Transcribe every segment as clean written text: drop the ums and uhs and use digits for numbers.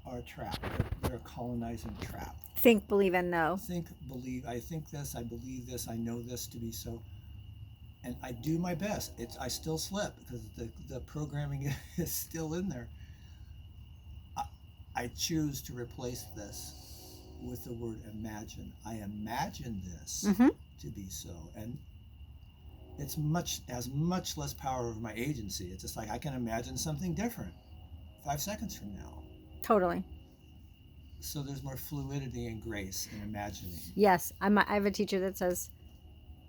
are a trap. They're a colonizing trap. Think, believe, and know. Think, believe. I think this. I believe this. I know this to be so. And I do my best. I still slip because the programming is still in there. I, I choose to replace this with the word imagine. I imagine this Mm-hmm. to be so, and has much less power over my agency. It's just like I can imagine something different 5 seconds from now. Totally. So there's more fluidity and grace in imagining. Yes, I have a teacher that says,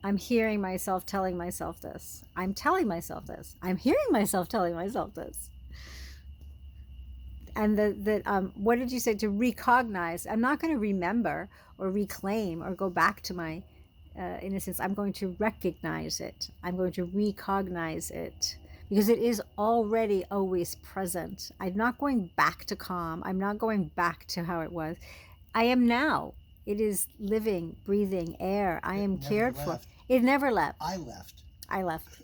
I'm hearing myself telling myself this. I'm telling myself this. I'm hearing myself telling myself this. And what did you say? To recognize. I'm not going to remember or reclaim or go back to my innocence. I'm going to recognize it. I'm going to recognize it because it is already always present. I'm not going back to calm. I'm not going back to how it was. I am now. It is living, breathing air. I am cared for. It never left. I left. I left.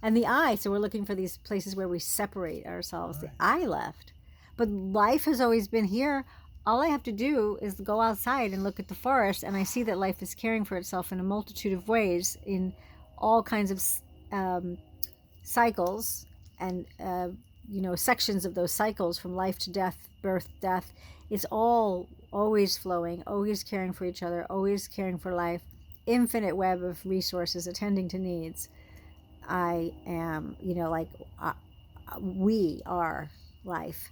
And the I, so we're looking for these places where we separate ourselves. Right. The I left. But life has always been here. All I have to do is go outside and look at the forest, and I see that life is caring for itself in a multitude of ways, in all kinds of cycles and sections of those cycles, from life to death, birth, death. It's all always flowing, always caring for each other, always caring for life. Infinite web of resources attending to needs. I am, we are life.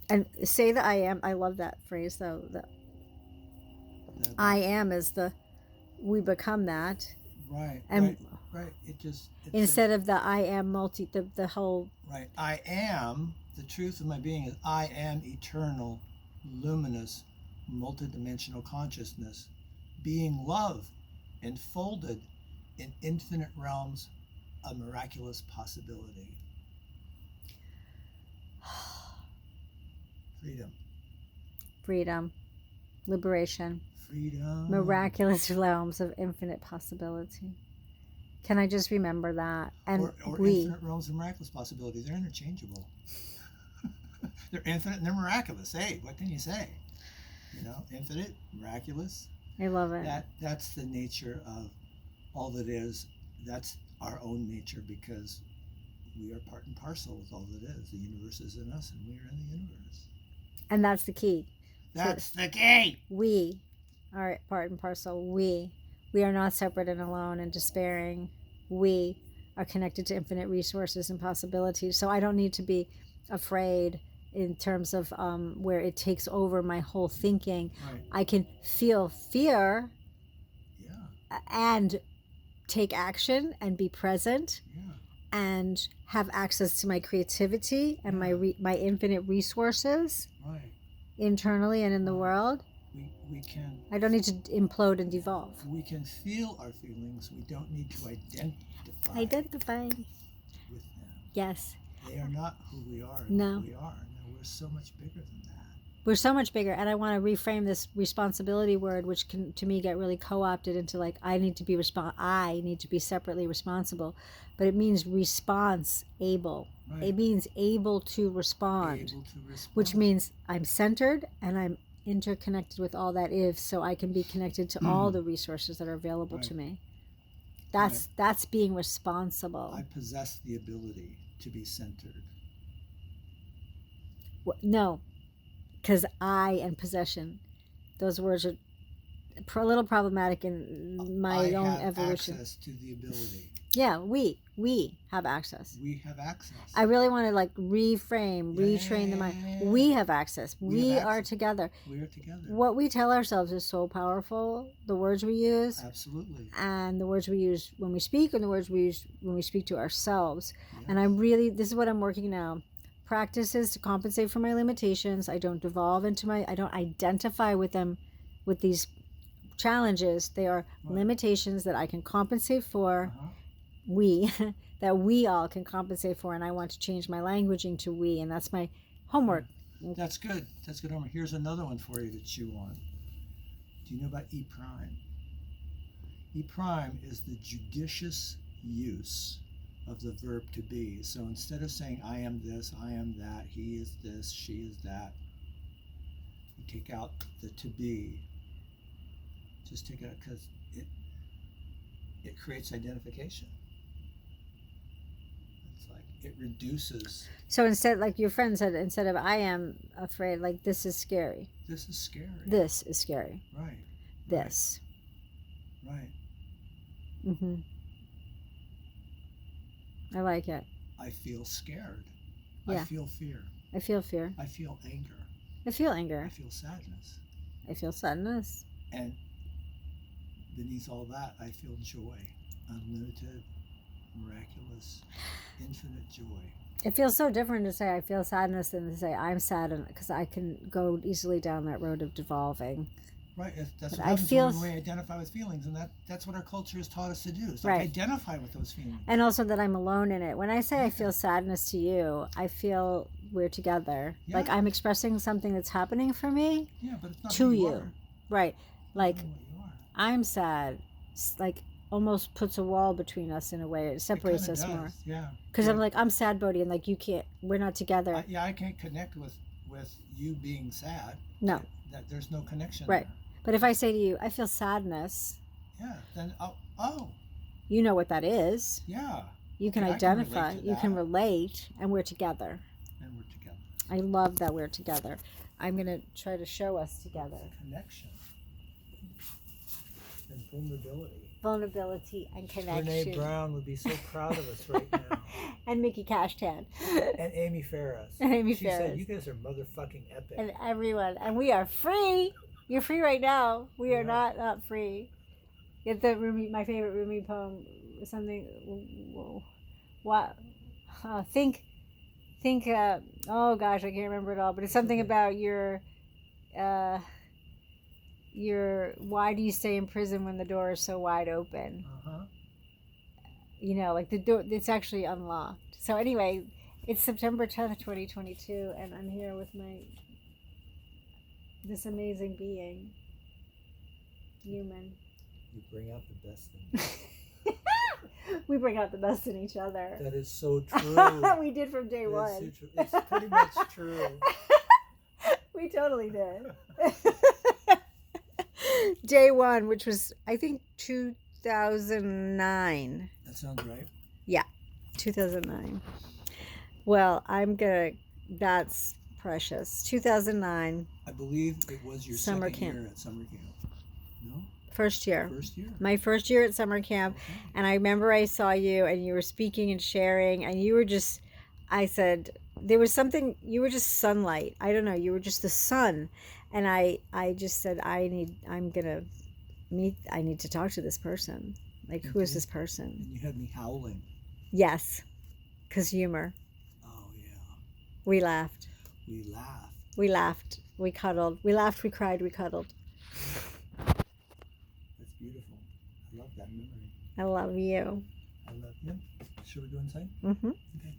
And say that I am. I love that phrase, though. I am is we become that. Right. And right. Instead of the I am the whole. Right. I am, the truth of my being is I am eternal, luminous, multidimensional consciousness, being love, enfolded in infinite realms of miraculous possibility. Freedom. Liberation. Freedom. Miraculous realms of infinite possibility. Can I just remember that? And or infinite realms of miraculous possibility. They're interchangeable. They're infinite and they're miraculous. Hey, what can you say? Infinite, miraculous. I love it. That's the nature of all that is. That's our own nature, because we are part and parcel with all that is. The universe is in us and we are in the universe. And that's the key. That's the key. We are part and parcel. We are not separate and alone and despairing. We are connected to infinite resources and possibilities. So I don't need to be afraid in terms of where it takes over my whole thinking. Right. I can feel fear, and take action and be present, and have access to my creativity and my infinite resources, internally and in the world. We can. I don't need to implode and devolve. We can feel our feelings. We don't need to identify with them. Yes. They are not who we are. No. Who we are. No, we're so much bigger than that. We're so much bigger, and I want to reframe this responsibility word, which can, to me, get really co-opted into like I need to be separately responsible, but it means response able. Right. It means able to respond, which means I'm centered and I'm interconnected with all that is, so I can be connected to all the resources that are available to me. That's being responsible. I possess the ability to be centered. No. Because I and possession, those words are a little problematic in my own evolution. I have access to the ability. Yeah, we have access. We have access. I really want to reframe, retrain the mind. We have access. We are together. We are together. What we tell ourselves is so powerful. The words we use. Absolutely. And the words we use when we speak, and the words we use when we speak to ourselves. Yes. And this is what I'm working now. Practices to compensate for my limitations. I don't devolve I don't identify with them, with these challenges. They are limitations that I can compensate for. That we all can compensate for, and I want to change my languaging to we, and that's my homework. That's good. That's good homework. Here's another one for you to chew on. Do you know about E prime? E prime is the judicious use of the verb to be. So instead of saying I am this, I am that, he is this, she is that, You take out the to be. Just take it out because it creates identification. It's like it reduces. So instead, like your friend said, instead of I am afraid, like this is scary. This is scary. This is scary. Right. This. Right. Mm-hmm. I like it. I feel scared. Yeah. I feel fear. I feel fear. I feel anger. I feel anger. I feel sadness. I feel sadness. And beneath all that, I feel joy. Unlimited, miraculous, infinite joy. It feels so different to say I feel sadness than to say I'm sad, because I can go easily down that road of devolving. Right, that's But what I happens feel when we identify with feelings, and that's what our culture has taught us to do. It's Right. like identify with those feelings. And also that I'm alone in it. When I say I feel sadness to you, I feel we're together. Yeah. Like I'm expressing something that's happening for me Yeah, but it's not to who you. are. Right. Like It's not what you are. I'm sad. It's like almost puts a wall between us in a way. It separates It us kinda more. does, yeah. Because Yeah. I'm like, I'm sad, Bodhi, and like you can't, we're not together. I can't connect with you being sad. No. That there's no connection. Right. There. But if I say to you, I feel sadness, Yeah. Then oh you know what that is. yeah. You can Okay, I can relate identify, to you can that. relate, and we're together. And we're together. I love that we're together. I'm going to try to show us together. Connection and vulnerability. Vulnerability and connection. Brene Brown would be so proud of us right now. And Mickey Cashtan. And Amy Ferris. And Amy she Ferris. said, "You guys are motherfucking epic." And everyone. And we are free. You're free right now. We are Yeah. not free. Get the Rumi, my favorite Rumi poem, something, what, think, oh gosh, I can't remember it all, but it's something about why do you stay in prison when the door is so wide open? Uh-huh. You know, like the door, it's actually unlocked. So anyway, it's September 10th, 2022, and I'm here with this amazing being, human. You bring out the best in me. We bring out the best in each other. That is so true. We did from day That is one. so true. It's pretty much true. We totally did. Day one, which was, I think, 2009. That sounds right. 2009. Well, that's precious. 2009, I believe it was your Summer second camp. year at summer camp. No? first year. First year. My first year at summer camp. Okay. And I remember I saw you and you were speaking and sharing, and you were just, I said, there was something, you were just sunlight. I don't know, you were just the sun. And I just said, I need to talk to this person. Like, who is this person? And you had me howling. Yes, because humor. Oh, yeah. We laughed. We laughed. We laughed. We cuddled. We laughed. We cried. We cuddled. That's beautiful. I love that memory. I love you. I love you. Should we go inside? Mm-hmm. Okay.